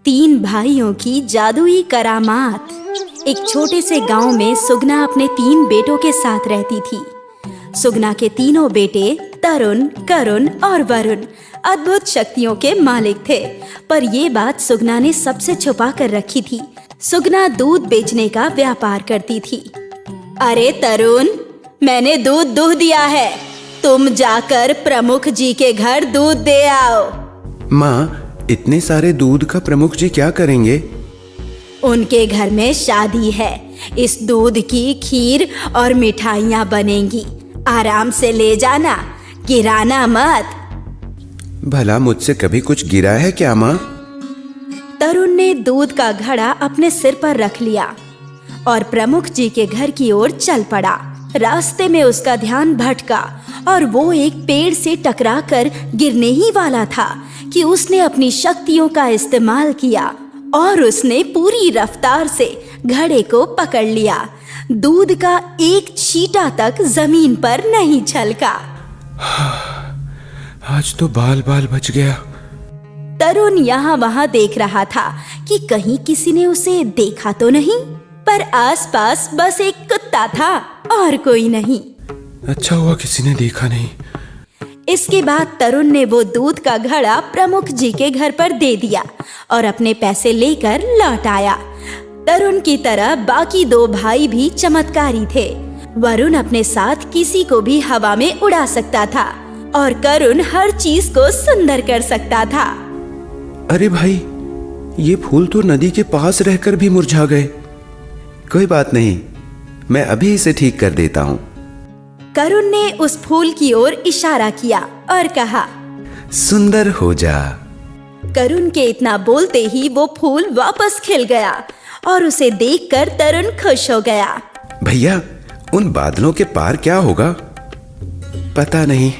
तीन भाइयों की जादुई करामात। एक छोटे से गांव में सुगना अपने तीन बेटों के साथ रहती थी। सुगना के तीनों बेटे तरुण, करुण और वरुण अद्भुत शक्तियों के मालिक थे, पर ये बात सुगना ने सबसे छुपा कर रखी थी। सुगना दूध बेचने का व्यापार करती थी। अरे तरुण, मैंने दूध दुह दिया है, तुम जाकर प्रमुख जी के घर दूध दे आओ। माँ, इतने सारे दूध का प्रमुख जी क्या करेंगे? उनके घर में शादी है, इस दूध की खीर और मिठाइयाँ बनेंगी। आराम से ले जाना, गिराना मत। भला मुझसे कभी कुछ गिरा है क्या माँ? तरुण ने दूध का घड़ा अपने सिर पर रख लिया और प्रमुख जी के घर की ओर चल पड़ा। रास्ते में उसका ध्यान भटका और वो एक पेड़ से टकराकर गिरने ही वाला था कि उसने अपनी शक्तियों का इस्तेमाल किया और उसने पूरी रफ्तार से घड़े को पकड़ लिया। दूध का एक छींटा तक जमीन पर नहीं छलका। आज तो बाल बाल बच गया। तरुण यहाँ वहाँ देख रहा था कि कहीं किसी ने उसे देखा तो नहीं, पर आसपास बस एक कुत्ता था और कोई नहीं। अच्छा हुआ किसी ने देखा नहीं। इसके बाद तरुण ने वो दूध का घड़ा प्रमुख जी के घर पर दे दिया और अपने पैसे लेकर लौट आया। तरुण की तरह बाकी दो भाई भी चमत्कारी थे। वरुण अपने साथ किसी को भी हवा में उड़ा सकता था और करुण हर चीज को सुंदर कर सकता था। अरे भाई, ये फूल तो नदी के पास रहकर भी मुरझा गए। कोई बात नहीं, मैं अभी इसे ठीक कर देता हूँ। करुण ने उस फूल की ओर इशारा किया और कहा, सुंदर हो जा। करुण के इतना बोलते ही वो फूल वापस खिल गया और उसे देखकर तरुण खुश हो गया। भैया, उन बादलों के पार क्या होगा? पता नहीं,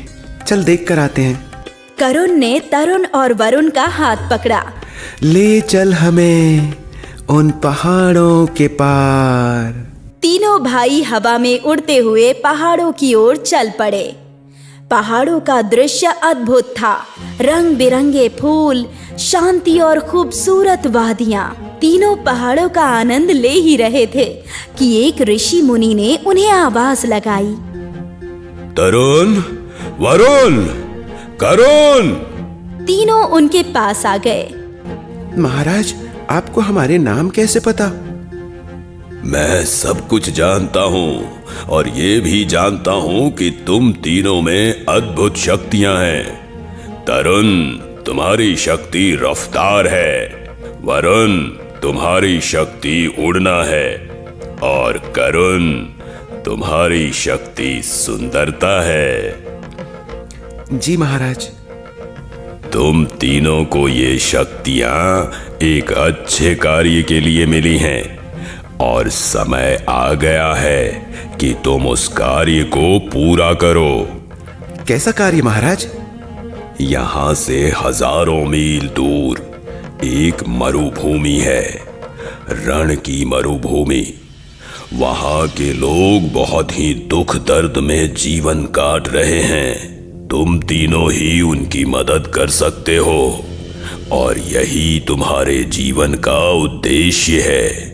चल देख कर आते हैं। करुण ने तरुण और वरुण का हाथ पकड़ा। ले चल हमें उन पहाड़ों के पार। तीनों भाई हवा में उड़ते हुए पहाड़ों की ओर चल पड़े। पहाड़ों का दृश्य अद्भुत था। रंग बिरंगे फूल, शांति और खूबसूरत वादियां। तीनों पहाड़ों का आनंद ले ही रहे थे कि एक ऋषि मुनि ने उन्हें आवाज लगाई। तरुण, वरुण, करुण। तीनों उनके पास आ गए। महाराज, आपको हमारे नाम कैसे पता? मैं सब कुछ जानता हूँ और ये भी जानता हूँ कि तुम तीनों में अद्भुत शक्तियाँ हैं। तरुण, तुम्हारी शक्ति रफ्तार है। वरुण, तुम्हारी शक्ति उड़ना है। और करुण, तुम्हारी शक्ति सुंदरता है। जी महाराज। तुम तीनों को ये शक्तियाँ एक अच्छे कार्य के लिए मिली हैं और समय आ गया है कि तुम उस कार्य को पूरा करो। कैसा कार्य महाराज? यहाँ से हजारों मील दूर एक मरुभूमि है, रण की मरुभूमि। वहाँ के लोग बहुत ही दुख दर्द में जीवन काट रहे हैं। तुम तीनों ही उनकी मदद कर सकते हो और यही तुम्हारे जीवन का उद्देश्य है।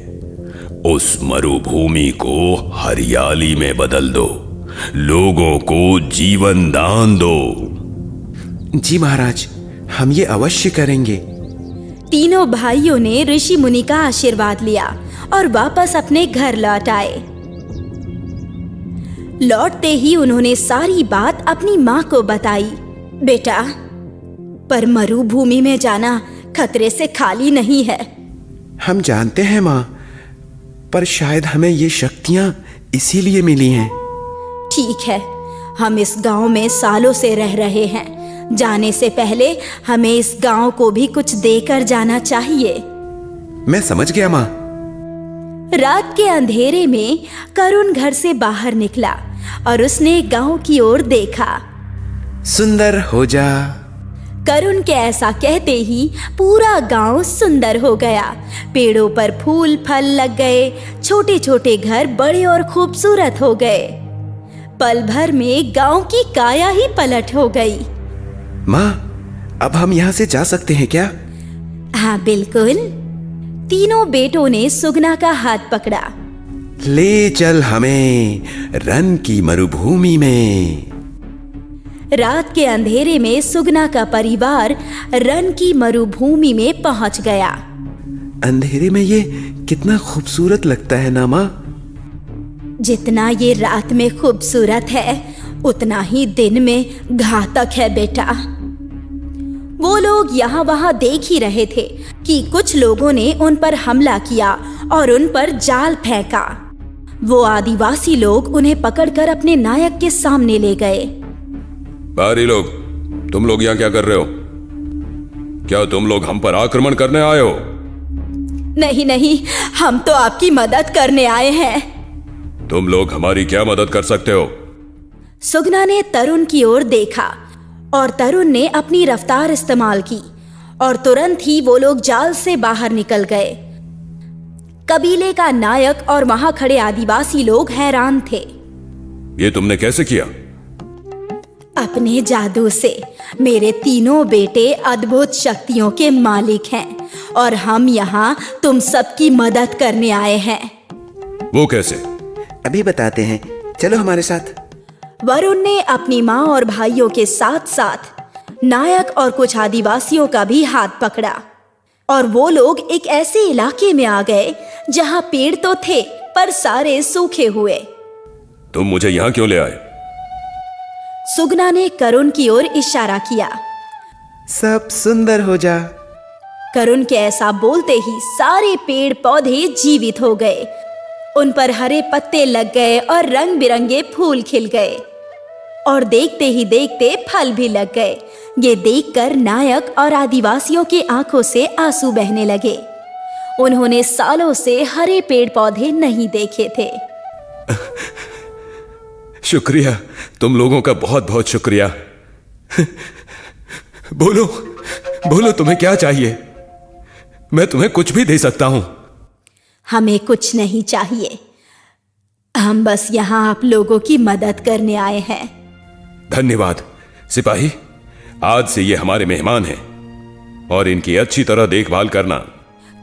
उस मरुभूमि को हरियाली में बदल दो, लोगों को जीवन दान दो। जी महाराज, हम ये अवश्य करेंगे। तीनों भाइयों ने ऋषि मुनि का आशीर्वाद लिया और वापस अपने घर लौट आए। लौटते ही उन्होंने सारी बात अपनी माँ को बताई। बेटा, पर मरुभूमि में जाना खतरे से खाली नहीं है। हम जानते हैं माँ, पर शायद हमें ये शक्तियाँ इसीलिए मिली हैं। ठीक है, हम इस गांव में सालों से रह रहे हैं। जाने से पहले हमें इस गांव को भी कुछ देकर जाना चाहिए। मैं समझ गया माँ। रात के अंधेरे में करुण घर से बाहर निकला और उसने गांव की ओर देखा। सुंदर हो जा। करुण के ऐसा कहते ही पूरा गांव सुंदर हो गया। पेड़ों पर फूल फल लग गए, छोटे छोटे घर बड़े और खूबसूरत हो गए। पल भर में गांव की काया ही पलट हो गई। माँ, अब हम यहाँ से जा सकते हैं क्या? हाँ बिल्कुल। तीनों बेटों ने सुगना का हाथ पकड़ा। ले चल हमें रन की मरुभूमि में। रात के अंधेरे में सुगना का परिवार रन की मरुभूमि में पहुंच गया। अंधेरे में ये कितना खूबसूरत लगता है ना माँ। जितना ये रात में खूबसूरत है उतना ही दिन में घातक है बेटा। वो लोग यहाँ वहाँ देख ही रहे थे कि कुछ लोगों ने उन पर हमला किया और उन पर जाल फेंका। वो आदिवासी लोग उन्हें पकड़कर अपने नायक के सामने ले गए। बाहरी लोग, तुम लोग यहाँ क्या कर रहे हो? क्या तुम लोग हम पर आक्रमण करने आए हो? नहीं नहीं, हम तो आपकी मदद करने आए हैं। तुम लोग हमारी क्या मदद कर सकते हो? सुगना ने तरुण की ओर देखा और तरुण ने अपनी रफ्तार इस्तेमाल की और तुरंत ही वो लोग जाल से बाहर निकल गए। कबीले का नायक और वहां खड़े आदिवासी लोग हैरान थे। ये तुमने कैसे किया? अपने जादू से। मेरे तीनों बेटे अद्भुत शक्तियों के मालिक हैं और हम यहाँ तुम सबकी मदद करने आए हैं। वो कैसे? अभी बताते हैं, चलो हमारे साथ। वरुण ने अपनी माँ और भाइयों के साथ साथ नायक और कुछ आदिवासियों का भी हाथ पकड़ा और वो लोग एक ऐसे इलाके में आ गए जहाँ पेड़ तो थे पर सारे सूखे हुए। तुम मुझे यहाँ क्यों ले आए? सुगना ने करुण की ओर इशारा किया। सब सुंदर हो जा। करुण के ऐसा बोलते ही सारे पेड़ पौधे जीवित हो गए। उन पर हरे पत्ते लग गए और रंग बिरंगे फूल खिल गए और देखते ही देखते फल भी लग गए। ये देखकर नायक और आदिवासियों की आंखों से आंसू बहने लगे। उन्होंने सालों से हरे पेड़ पौधे नहीं देखे थे। शुक्रिया, तुम लोगों का बहुत बहुत शुक्रिया। बोलो बोलो, तुम्हें क्या चाहिए? मैं तुम्हें कुछ भी दे सकता हूं। हमें कुछ नहीं चाहिए, हम बस यहाँ आप लोगों की मदद करने आए हैं। धन्यवाद सिपाही, आज से ये हमारे मेहमान हैं और इनकी अच्छी तरह देखभाल करना।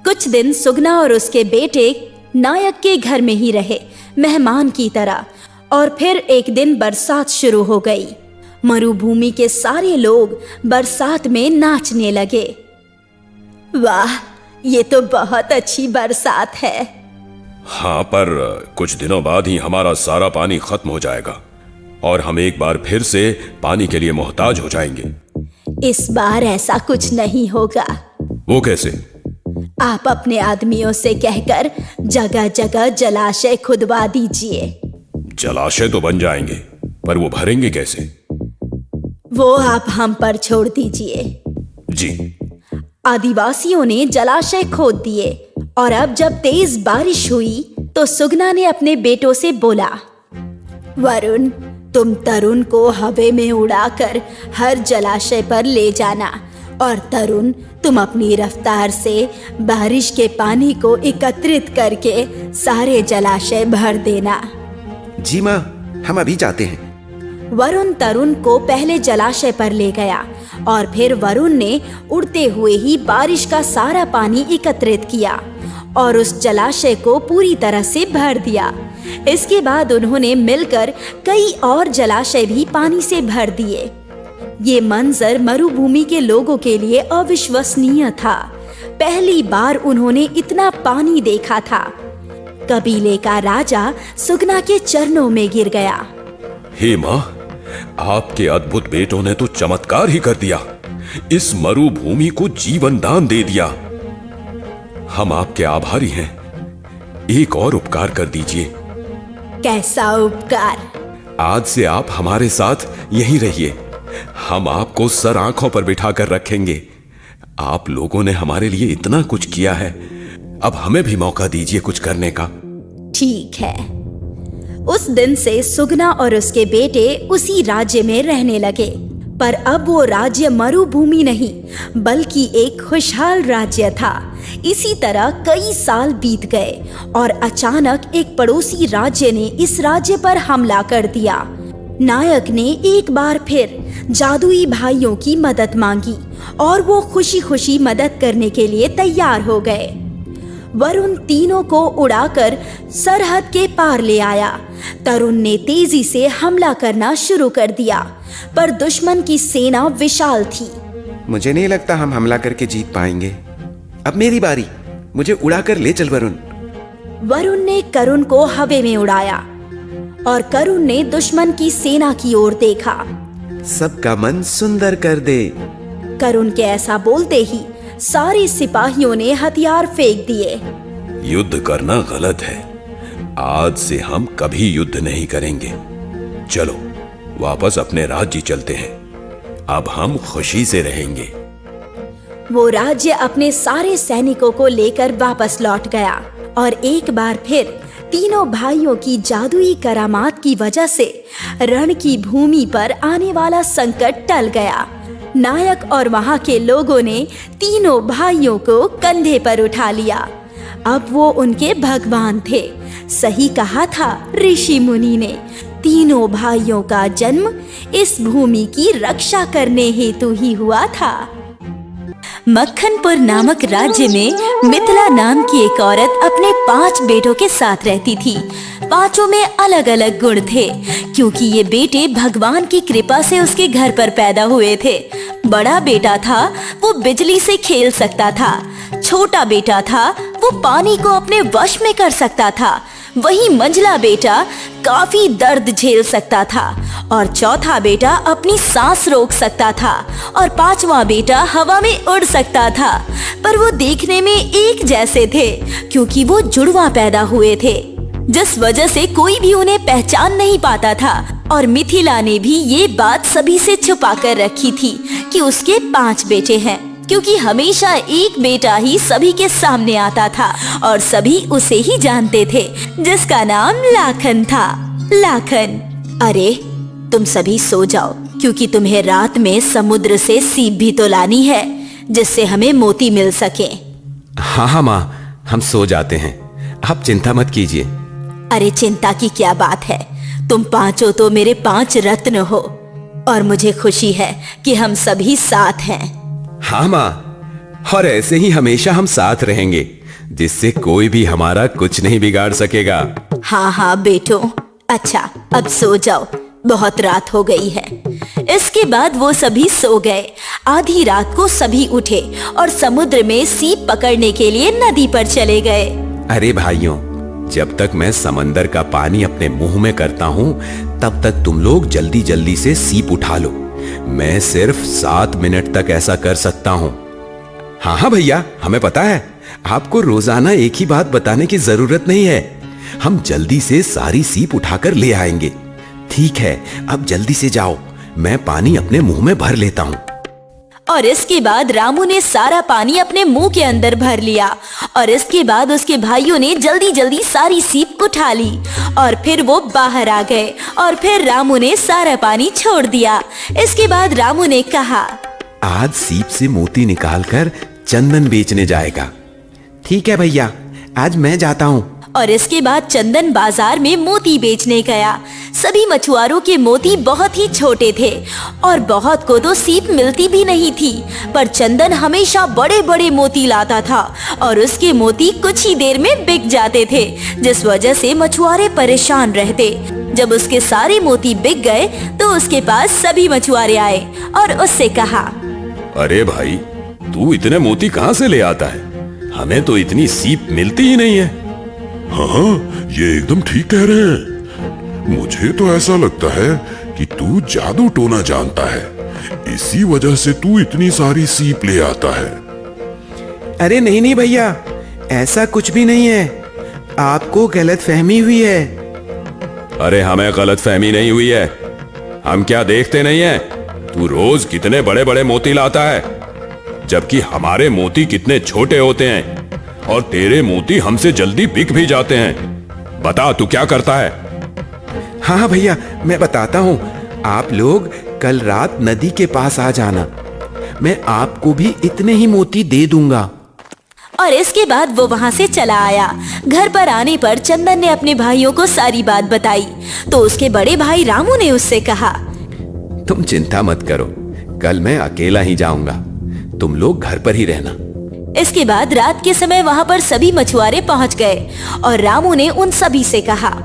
कुछ दिन सुगना और उसके बेटे नायक के घर में ही रहे मेहमान की तरह। और फिर एक दिन बरसात शुरू हो गई। मरुभूमि के सारे लोग बरसात में नाचने लगे। वाह, ये तो बहुत अच्छी बरसात है। हाँ, पर कुछ दिनों बाद ही हमारा सारा पानी खत्म हो जाएगा और हम एक बार फिर से पानी के लिए मोहताज हो जाएंगे। इस बार ऐसा कुछ नहीं होगा। वो कैसे? आप अपने आदमियों से कहकर जगह जगह जलाशय खुदवा दीजिए। जलाशय तो बन जाएंगे, पर वो भरेंगे कैसे? वो आप हम पर छोड़ दीजिए। जी। आदिवासियों ने जलाशय खोद दिए और अब जब तेज बारिश हुई तो सुगना ने अपने बेटों से बोला, वरुण, तुम तरुण को हवा में उड़ाकर हर जलाशय पर ले जाना और तरुण, तुम अपनी रफ्तार से बारिश के पानी को एकत्रित करके सारे जलाशय भर देना। जी माँ, हम अभी जाते हैं। वरुण तरुण को पहले जलाशय पर ले गया और फिर वरुण ने उड़ते हुए ही बारिश का सारा पानी एकत्रित किया और उस जलाशय को पूरी तरह से भर दिया। इसके बाद उन्होंने मिलकर कई और जलाशय भी पानी से भर दिए। ये मंजर मरुभूमि के लोगों के लिए अविश्वसनीय था। पहली बार उन्होंने इतना पानी देखा था। कबीले का राजा सुगना के चरणों में गिर गया। हे माँ, आपके अद्भुत बेटों ने तो चमत्कार ही कर दिया। इस मरुभूमि को जीवन दान दे दिया। हम आपके आभारी हैं। एक और उपकार कर दीजिए। कैसा उपकार? आज से आप हमारे साथ यहीं रहिए। हम आपको सर आंखों पर बिठाकर रखेंगे। आप लोगों ने हमारे लिए इतना कुछ किया है, अब हमें भी मौका दीजिए कुछ करने का। ठीक है। उस दिन से सुगना और उसके बेटे उसी राज्य में रहने लगे, पर अब वो राज्य मरुभूमि नहीं बल्कि एक खुशहाल राज्य था। इसी तरह कई साल बीत गए और अचानक एक पड़ोसी राज्य ने इस राज्य पर हमला कर दिया नायक ने एक बार फिर जादुई भाइयों की मदद मांगी और वो खुशी खुशी मदद करने के लिए तैयार हो गए। वरुण तीनों को उड़ाकर सरहद के पार ले आया। तरुण ने तेजी से हमला करना शुरू कर दिया, पर दुश्मन की सेना विशाल थी। मुझे नहीं लगता हम हमला करके जीत पाएंगे। अब मेरी बारी, मुझे उड़ाकर ले चल वरुण। वरुण ने करुण को हवा में उड़ाया और करुण ने दुश्मन की सेना की ओर देखा। सबका मन सुंदर कर दे। करुण के ऐसा बोलते ही सारे सिपाहियों ने हथियार फेंक दिए। युद्ध करना गलत है। आज से हम कभी युद्ध नहीं करेंगे। चलो वापस अपने राज्य चलते हैं। अब हम खुशी से रहेंगे। वो राज्य अपने सारे सैनिकों को लेकर वापस लौट गया और एक बार फिर तीनों भाइयों की जादुई करामात की वजह से रण की भूमि पर आने वाला संकट टल गया। नायक और वहां के लोगों ने तीनों भाइयों को कंधे पर उठा लिया। अब वो उनके भगवान थे। सही कहा था ऋषि मुनि ने, तीनों भाइयों का जन्म इस भूमि की रक्षा करने हेतु ही हुआ था। मक्खनपुर नामक राज्य में मिथिला नाम की एक औरत अपने 5 बेटों के साथ रहती थी। पांचों में अलग अलग गुण थे, क्योंकि ये बेटे भगवान की कृपा से उसके घर पर पैदा हुए थे। बड़ा बेटा था वो बिजली से खेल सकता था, छोटा बेटा था वो पानी को अपने वश में कर सकता था, वहीं मंझला बेटा काफी दर्द झेल सकता था और चौथा बेटा अपनी सांस रोक सकता था और 5वां बेटा हवा में उड़ सकता था। पर वो देखने में एक जैसे थे, क्योंकि वो जुड़वा पैदा हुए थे, जिस वजह से कोई भी उन्हें पहचान नहीं पाता था। और मिथिला ने भी ये बात सभी से छुपा कर रखी थी कि उसके 5 बेटे हैं, क्योंकि हमेशा एक बेटा ही सभी के सामने आता था और सभी उसे ही जानते थे, जिसका नाम लाखन था। लाखन, अरे तुम सभी सो जाओ, क्योंकि तुम्हें रात में समुद्र से सीप भी तो लानी है, जिससे हमें मोती मिल सके। हाँ माँ, हम सो जाते हैं, आप चिंता मत कीजिए। अरे चिंता की क्या बात है, तुम पांचों तो मेरे 5 रत्न हो और मुझे खुशी है कि हम सभी साथ हैं। हाँ माँ, और ऐसे ही हमेशा हम साथ रहेंगे, जिससे कोई भी हमारा कुछ नहीं बिगाड़ सकेगा। हाँ हाँ बेटो, अच्छा अब सो जाओ, बहुत रात हो गई है। इसके बाद वो सभी सो गए। आधी रात को सभी उठे और समुद्र में सीप पकड़ने के लिए नदी पर चले गए। अरे भाइयों, जब तक मैं समंदर का पानी अपने मुंह में करता हूँ, तब तक तुम लोग जल्दी जल्दी से सीप उठा लो। मैं सिर्फ 7 मिनट तक ऐसा कर सकता हूँ। हाँ हाँ भैया, हमें पता है, आपको रोजाना एक ही बात बताने की जरूरत नहीं है। हम जल्दी से सारी सीप उठाकर ले आएंगे। ठीक है, अब जल्दी से जाओ, मैं पानी अपने मुंह में भर लेता हूँ। और इसके बाद रामू ने सारा पानी अपने मुंह के अंदर भर लिया और इसके बाद उसके भाइयों ने जल्दी जल्दी सारी सीप उठा ली और फिर वो बाहर आ गए और फिर रामू ने सारा पानी छोड़ दिया। इसके बाद रामू ने कहा, आज सीप से मोती निकालकर चंदन बेचने जाएगा। ठीक है भैया, आज मैं जाता हूँ। और इसके बाद चंदन बाजार में मोती बेचने गया। सभी मछुआरों के मोती बहुत ही छोटे थे और बहुत को तो सीप मिलती भी नहीं थी, पर चंदन हमेशा बड़े बड़े मोती लाता था और उसके मोती कुछ ही देर में बिक जाते थे, जिस वजह से मछुआरे परेशान रहते। जब उसके सारे मोती बिक गए तो उसके पास सभी मछुआरे आए और उससे कहा, अरे भाई, तू इतने मोती कहाँ से ले आता है? हमें तो इतनी सीप मिलती ही नहीं है। हाँ, ये एकदम ठीक कह रहे हैं। मुझे तो ऐसा लगता है कि तू जादू टोना जानता है, इसी वजह से तू इतनी सारी सीप ले आता है। अरे नहीं नहीं भैया, ऐसा कुछ भी नहीं है, आपको गलतफहमी हुई है। अरे हमें गलतफहमी नहीं हुई है, हम क्या देखते नहीं है? तू रोज कितने बड़े बड़े मोती लाता है, जबकि हमारे मोती कितने छोटे होते हैं और तेरे मोती हमसे जल्दी बिक भी जाते हैं। बता तू क्या करता है? हाँ भैया, मैं बताता हूँ। आप लोग कल रात नदी के पास आ जाना, मैं आपको भी इतने ही मोती दे दूंगा। और इसके बाद वो वहाँ से चला आया। घर पर आने पर चंदन ने अपने भाइयों को सारी बात बताई। तो उसके बड़े भाई रामू ने उससे कहा, तुम चिंता मत करो, कल मैं अकेला ही जाऊंगा, तुम लोग घर पर ही रहना। इसके बाद रात के समय वहाँ पर सभी मछुआरे पहुँच गए और रामू ने उन सभी से कहा,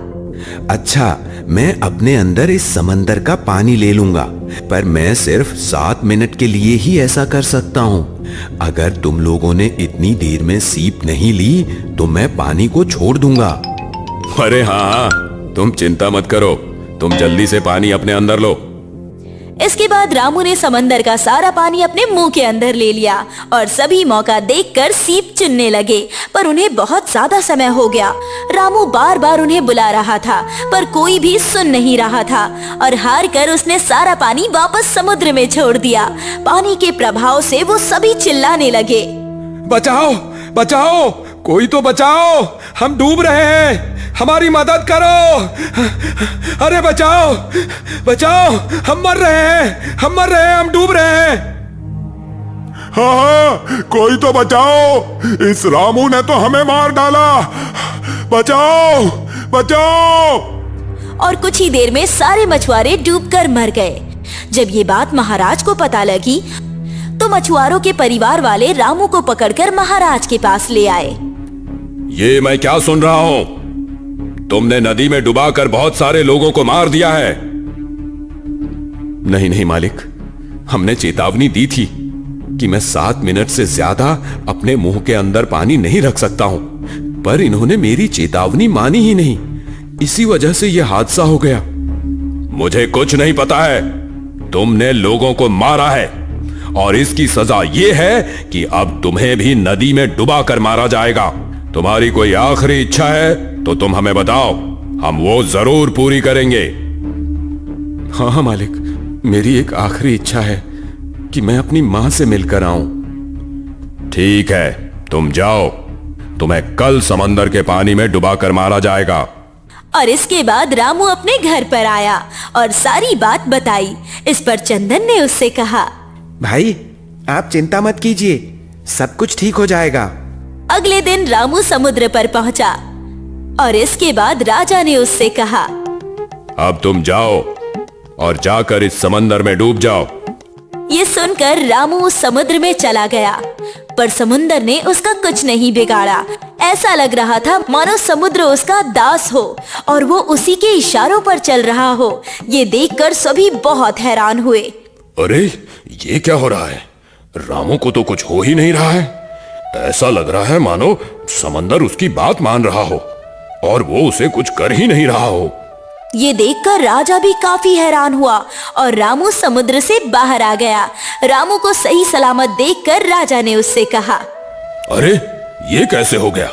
अच्छा, मैं अपने अंदर इस समंदर का पानी ले लूंगा, पर मैं सिर्फ 7 मिनट के लिए ही ऐसा कर सकता हूँ। अगर तुम लोगों ने इतनी देर में सीप नहीं ली तो मैं पानी को छोड़ दूंगा। अरे हाँ, तुम चिंता मत करो, तुम जल्दी से पानी अपने अंदर लो। इसके बाद रामू ने समंदर का सारा पानी अपने मुंह के अंदर ले लिया और सभी मौका देखकर सीप चुनने लगे, पर उन्हें बहुत ज्यादा समय हो गया। रामू बार बार उन्हें बुला रहा था पर कोई भी सुन नहीं रहा था और हार कर उसने सारा पानी वापस समुद्र में छोड़ दिया। पानी के प्रभाव से वो सभी चिल्लाने लगे, बचाओ, बचाओ, कोई तो बचाओ, हम डूब रहे हैं, हमारी मदद करो। अरे बचाओ, बचाओ, हम मर रहे हैं, हम मर रहे हैं, हम डूब रहे हैं। हाँ, कोई तो बचाओ, इस रामू ने तो हमें मार डाला, बचाओ, बचाओ। और कुछ ही देर में सारे मछुआरे डूबकर मर गए। जब ये बात महाराज को पता लगी तो मछुआरों के परिवार वाले रामू को पकड़कर महाराज के पास ले आए। ये मैं क्या सुन रहा हूं? तुमने नदी में डुबाकर बहुत सारे लोगों को मार दिया है। नहीं नहीं मालिक, हमने चेतावनी दी थी कि मैं 7 मिनट से ज्यादा अपने मुंह के अंदर पानी नहीं रख सकता हूं, पर इन्होंने मेरी चेतावनी मानी ही नहीं, इसी वजह से यह हादसा हो गया। मुझे कुछ नहीं पता है, तुमने लोगों को मारा है और इसकी सजा यह है कि अब तुम्हें भी नदी में डुबा कर मारा जाएगा। तुम्हारी कोई आखिरी इच्छा है तो तुम हमें बताओ, हम वो जरूर पूरी करेंगे। हाँ हाँ मालिक, मेरी एक आखिरी इच्छा है कि मैं अपनी मां से मिलकर आऊं। ठीक है, तुम जाओ, तुम्हें कल समंदर के पानी में डुबा कर मारा जाएगा। और इसके बाद रामू अपने घर पर आया और सारी बात बताई। इस पर चंदन ने उससे कहा, भाई आप चिंता मत कीजिए, सब कुछ ठीक हो जाएगा। अगले दिन रामू समुद्र पर पहुंचा और इसके बाद राजा ने उससे कहा, अब तुम जाओ और जाकर इस समंदर में डूब जाओ। ये सुनकर रामू उस समुद्र में चला गया, पर समुद्र ने उसका कुछ नहीं बिगाड़ा। ऐसा लग रहा था मानो समुद्र उसका दास हो और वो उसी के इशारों पर चल रहा हो। ये देखकर सभी बहुत हैरान हुए। अरे ये क्या हो रहा है? रामू को तो कुछ हो ही नहीं रहा है। ऐसा लग रहा है मानो समंदर उसकी बात मान रहा हो और वो उसे कुछ कर ही नहीं रहा हो। ये देखकर राजा भी काफी हैरान हुआ और रामू समुद्र से बाहर आ गया। रामू को सही सलामत देखकर राजा ने उससे कहा, अरे ये कैसे हो गया?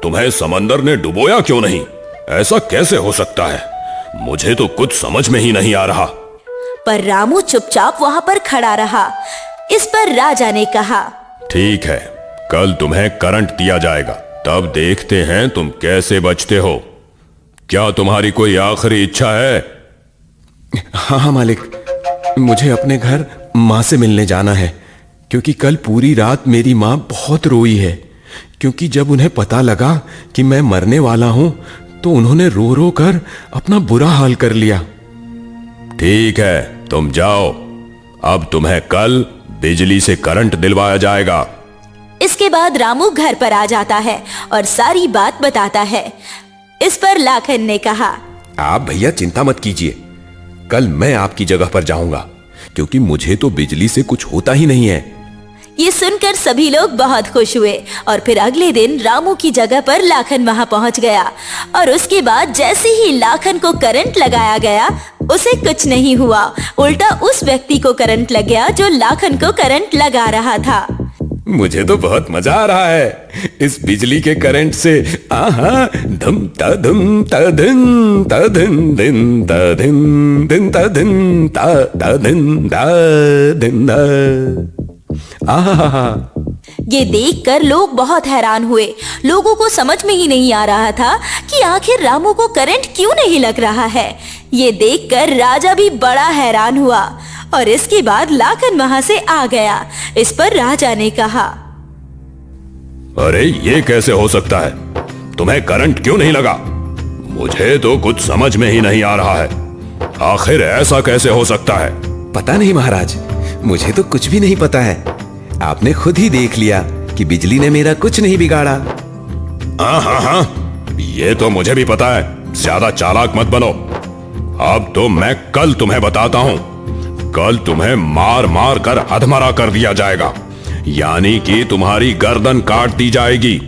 तुम्हें समंदर ने डुबोया क्यों नहीं? ऐसा कैसे हो सकता है? मुझे तो कुछ समझ में ही नहीं आ रहा। पर रामू चुपचाप वहां पर खड़ा रहा। इस पर राजा ने कहा, ठीक है, कल तुम्हें करंट दिया जाएगा, तब देखते हैं तुम कैसे बचते हो। क्या तुम्हारी कोई आखिरी इच्छा है? हाँ हाँ मालिक, मुझे अपने घर माँ से मिलने जाना है, क्योंकि कल पूरी रात मेरी माँ बहुत रोई है, क्योंकि जब उन्हें पता लगा कि मैं मरने वाला हूं तो उन्होंने रो रो कर अपना बुरा हाल कर लिया। ठीक है, तुम जाओ, अब तुम्हें कल बिजली से करंट दिलवाया जाएगा। इसके बाद रामू घर पर आ जाता है और सारी बात बताता है। इस पर लाखन ने कहा, आप भैया चिंता मत कीजिए, कल मैं आपकी जगह पर जाऊंगा, क्योंकि मुझे तो बिजली से कुछ होता ही नहीं है। ये सुनकर सभी लोग बहुत खुश हुए और फिर अगले दिन रामू की जगह पर लाखन वहां पहुंच गया और उसके बाद जैसे ही लाखन को करंट लगाया गया उसे कुछ नहीं हुआ, उल्टा उस व्यक्ति को करंट लग गया जो लाखन को करंट लगा रहा था। मुझे तो बहुत मजा आ रहा है इस बिजली के करंट से। आहा, धम ता धम ता धन ता धन दिन ता धन दिन ता धन ता धन दा दिन दा। आहा, ये देखकर लोग बहुत हैरान हुए। लोगों को समझ में ही नहीं आ रहा था कि आखिर रामू को करंट क्यों नहीं लग रहा है। ये देखकर राजा भी बड़ा हैरान हुआ और इसके बाद लाखन वहां से आ गया। इस पर राजा ने कहा, अरे ये कैसे हो सकता है? तुम्हें करंट क्यों नहीं लगा? मुझे तो कुछ समझ में ही नहीं आ रहा है। आखिर ऐसा कैसे हो सकता है? पता नहीं महाराज, मुझे तो कुछ भी नहीं पता है। आपने खुद ही देख लिया कि बिजली ने मेरा कुछ नहीं बिगाड़ा। हाँ, ये तो मुझे भी पता है। ज्यादा चालाक मत बनो। अब तो मैं कल तुम्हें बताता हूँ। कल तुम्हें मार मार कर अधमरा कर दिया जाएगा, यानी कि तुम्हारी गर्दन काट दी जाएगी।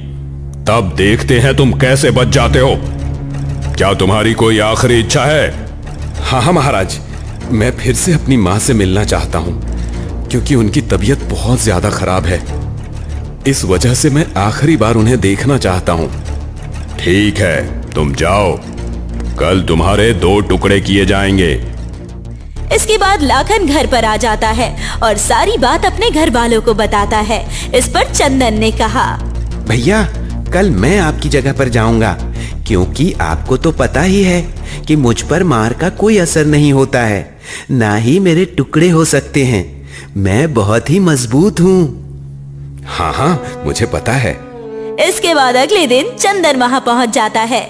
तब देखते हैं तुम कैसे बच जाते हो। क्या तुम्हारी कोई आखिरी इच्छा है? हाँ महाराज, मैं फिर से अपनी माँ से मिलना चाहता हूँ, क्योंकि उनकी तबीयत बहुत ज्यादा खराब है। इस वजह से मैं आखिरी बार उन्हें देखना चाहता हूँ। ठीक है, तुम जाओ। कल तुम्हारे 2 टुकड़े किए जाएंगे। इसके बाद लाखन घर पर आ जाता है और सारी बात अपने घर वालों को बताता है। इस पर चंदन ने कहा, भैया, कल मैं आपकी जगह पर जाऊंगा, क्योंकि आपको तो पता ही है कि मुझ पर मार का कोई असर नहीं होता है, ना ही मेरे टुकड़े हो सकते हैं। मैं बहुत ही मजबूत हूँ। हाँ, मुझे पता है। इसके बाद अगले दिन चंदन वहां पहुंच जाता है।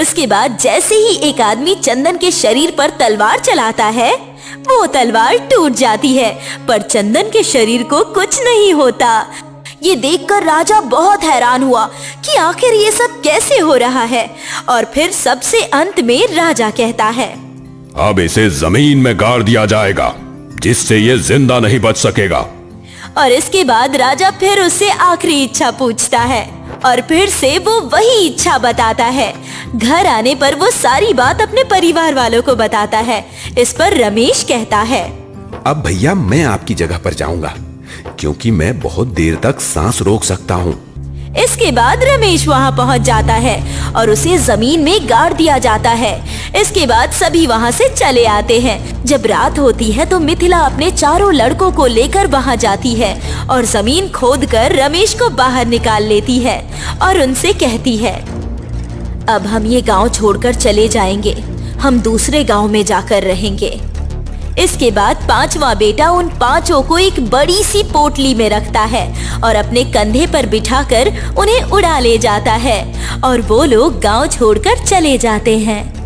उसके बाद जैसे ही एक आदमी चंदन के शरीर पर तलवार चलाता है, वो तलवार टूट जाती है, पर चंदन के शरीर को कुछ नहीं होता। ये देखकर राजा बहुत हैरान हुआ कि आखिर ये सब कैसे हो रहा है। और फिर सबसे अंत में राजा कहता है, अब इसे जमीन में गाड़ दिया जाएगा, जिससे ये जिंदा नहीं बच सकेगा। और इसके बाद राजा फिर उससे आखिरी इच्छा पूछता है और फिर से वो वही इच्छा बताता है। घर आने पर वो सारी बात अपने परिवार वालों को बताता है। इस पर रमेश कहता है, अब भैया मैं आपकी जगह पर जाऊंगा, क्योंकि मैं बहुत देर तक सांस रोक सकता हूँ। इसके बाद रमेश वहां पहुंच जाता है और उसे जमीन में गाड़ दिया जाता है। इसके बाद सभी वहां से चले आते हैं। जब रात होती है तो मिथिला अपने चारों लड़कों को लेकर वहां जाती है और जमीन खोदकर रमेश को बाहर निकाल लेती है और उनसे कहती है, अब हम ये गांव छोड़कर चले जाएंगे, हम दूसरे गांव में जाकर रहेंगे। इसके बाद 5वां बेटा उन 5 को एक बड़ी सी पोटली में रखता है और अपने कंधे पर बिठाकर उन्हें उड़ा ले जाता है और वो लोग गांव छोड़कर चले जाते हैं।